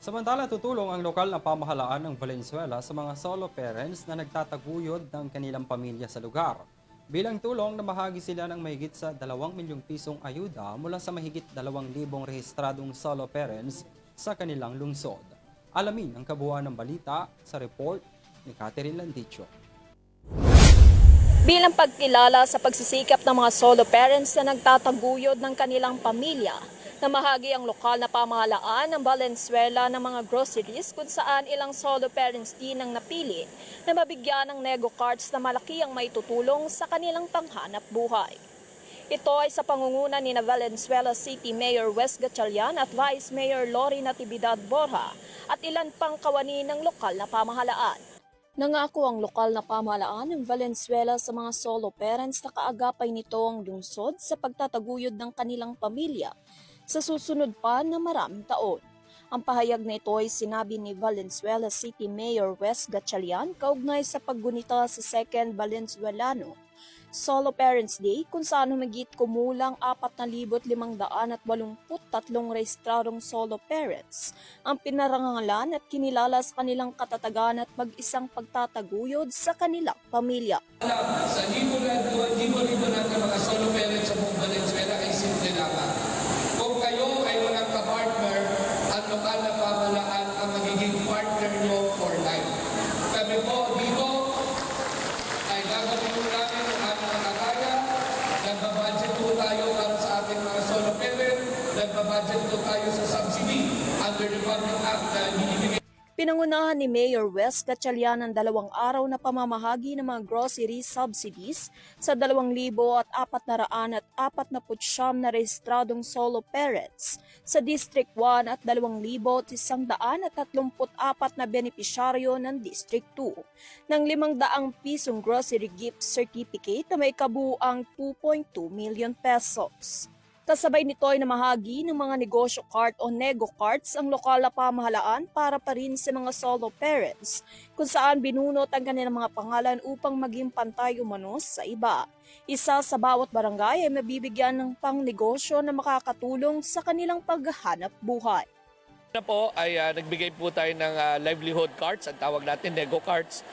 Samantala, tutulong ang lokal na pamahalaan ng Valenzuela sa mga solo parents na nagtataguyod ng kanilang pamilya sa lugar. Bilang tulong, namahagi sila ng mahigit sa 2 milyong pisong ayuda mula sa mahigit 2,000 rehistradong solo parents sa kanilang lungsod. Alamin ang kabuuan ng balita sa report ni Catherine Landicho. Bilang pagkilala sa pagsisikap ng mga solo parents na nagtataguyod ng kanilang pamilya, namahagi ang lokal na pamahalaan ng Valenzuela ng mga groceries kung saan ilang solo parents din ang napili na mabigyan ng nego cards na malaki ang maitutulong sa kanilang panghanap buhay. Ito ay sa pangunguna ni Valenzuela City Mayor Wes Gatchalian at Vice Mayor Lori Natividad Borja at ilan pang kawani ng lokal na pamahalaan. Nangako ang lokal na pamahalaan ng Valenzuela sa mga solo parents na kaagapay nito ang lungsod sa pagtataguyod ng kanilang pamilya sa susunod pa na maraming taon. Ang pahayag na ito ay sinabi ni Valenzuela City Mayor Wes Gatchalian kaugnay sa paggunita sa 2nd Valenzuelano Solo Parents Day kung saan humigit kumulang 4,583 rehistradong solo parents ang pinarangalan at kinilala sa kanilang katatagan at mag-isang pagtataguyod sa kanilang pamilya. Sa libo-libo natin mga solo parents sa buong Valenzuela ay simple lamang. Kung kayo ay walang ka-partner, ang lokal na pamahalaan ang magiging partner nyo for life. Kami po dito ay gagawin po namin ang aming nakakaya. Nagbabudget po tayo para sa ating mga solo parent. Nagbabudget po tayo sa subsidy under the Public Act na binibigay. Pinangunahan ni Mayor Wes Gatchalian ang 2 araw na pamamahagi ng mga grocery subsidies sa 2,449 na rehistradong solo parents sa District 1 at 2,134 na benepisyaryo ng District 2 ng 500 pisong grocery gift certificate na may kabuuang 2.2 million pesos. Kasabay nito ay namahagi ng mga negosyo cart o nego carts ang lokal na pamahalaan para pa rin sa mga solo parents kung saan binunot ang kanilang mga pangalan upang maging pantay umano sa iba. Isa sa bawat barangay ay mabibigyan ng pangnegosyo na makakatulong sa kanilang paghahanap buhay. Na po ay nagbigay po tayo ng livelihood cards, ang tawag natin nego cards,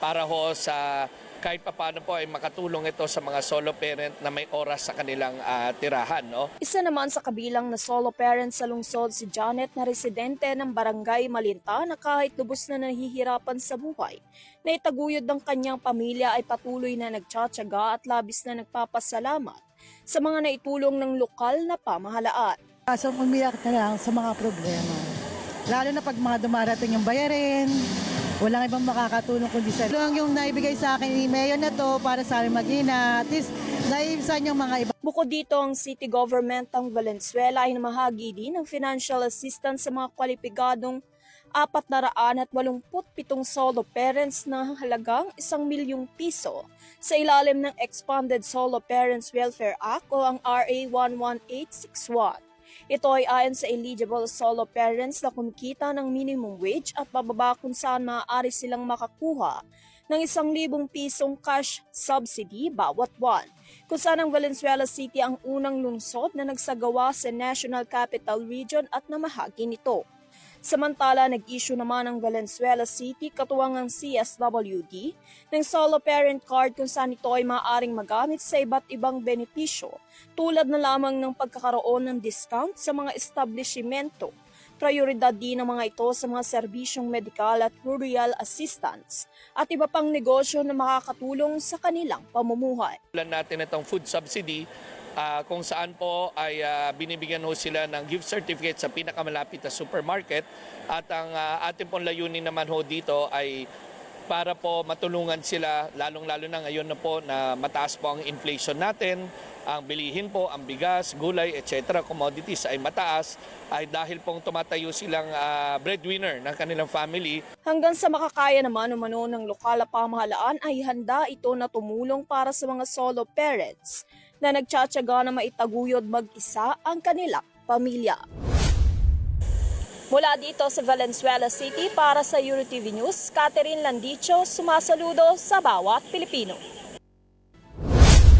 para ho sa kahit paano po ay makatulong ito sa mga solo parent na may oras sa kanilang tirahan. No? Isa naman sa kabilang na solo parent sa lungsod si Janet na residente ng Barangay Malinta na kahit lubos na nahihirapan sa buhay, na itaguyod ng kanyang pamilya ay patuloy na nagtsatsaga at labis na nagpapasalamat sa mga naitulong ng lokal na pamahalaan. So umiyak na lang sa mga problema. Lalo na pag mga dumarating yung bayarin, walang ibang makakatulong kundi sa lang yung naibigay sa akin ni Mayor na to para sa amin mag-ina. At least naiibsan yung mga iba. Bukod dito, ang city government ng Valenzuela ay namahagi din ng financial assistance sa mga kwalipikadong 487 solo parents na halagang 1 milyong piso sa ilalim ng Expanded Solo Parents Welfare Act o ang RA 11861. Ito ay ayon sa eligible solo parents na kumikita ng minimum wage at bababa kung saan maaari silang makakuha ng 1,000 pisong cash subsidy bawat buwan. Kung saan ang Valenzuela City ang unang lungsod na nagsagawa sa National Capital Region at namahagi nito. Samantala, nag-issue naman ang Valenzuela City katuwang ang CSWD ng solo parent card kung saan ito ay maaaring magamit sa iba't ibang benepisyo tulad na lamang ng pagkakaroon ng discount sa mga establishmento. Prioridad din ng mga ito sa mga serbisyong medikal at rural assistance at iba pang negosyo na makakatulong sa kanilang pamumuhay. Plan natin itong food subsidy kung saan po ay binibigyan ho sila ng gift certificate sa pinakamalapit na supermarket at ang ating pong layunin naman ho dito ay para po matulungan sila lalong-lalo na ngayon na po na mataas po ang inflation natin, ang bilihin po, ang bigas, gulay, etc. commodities ay mataas ay dahil pong tumatayo silang breadwinner ng kanilang family. Hanggang sa makakaya naman umano ng lokal na pamahalaan ay handa ito na tumulong para sa mga solo parents na nagtsatsaga na maitaguyod mag-isa ang kanilang pamilya. Mula dito sa Valenzuela City para sa EuroTV News, Catherine Landicho, sumasaludo sa bawat Pilipino.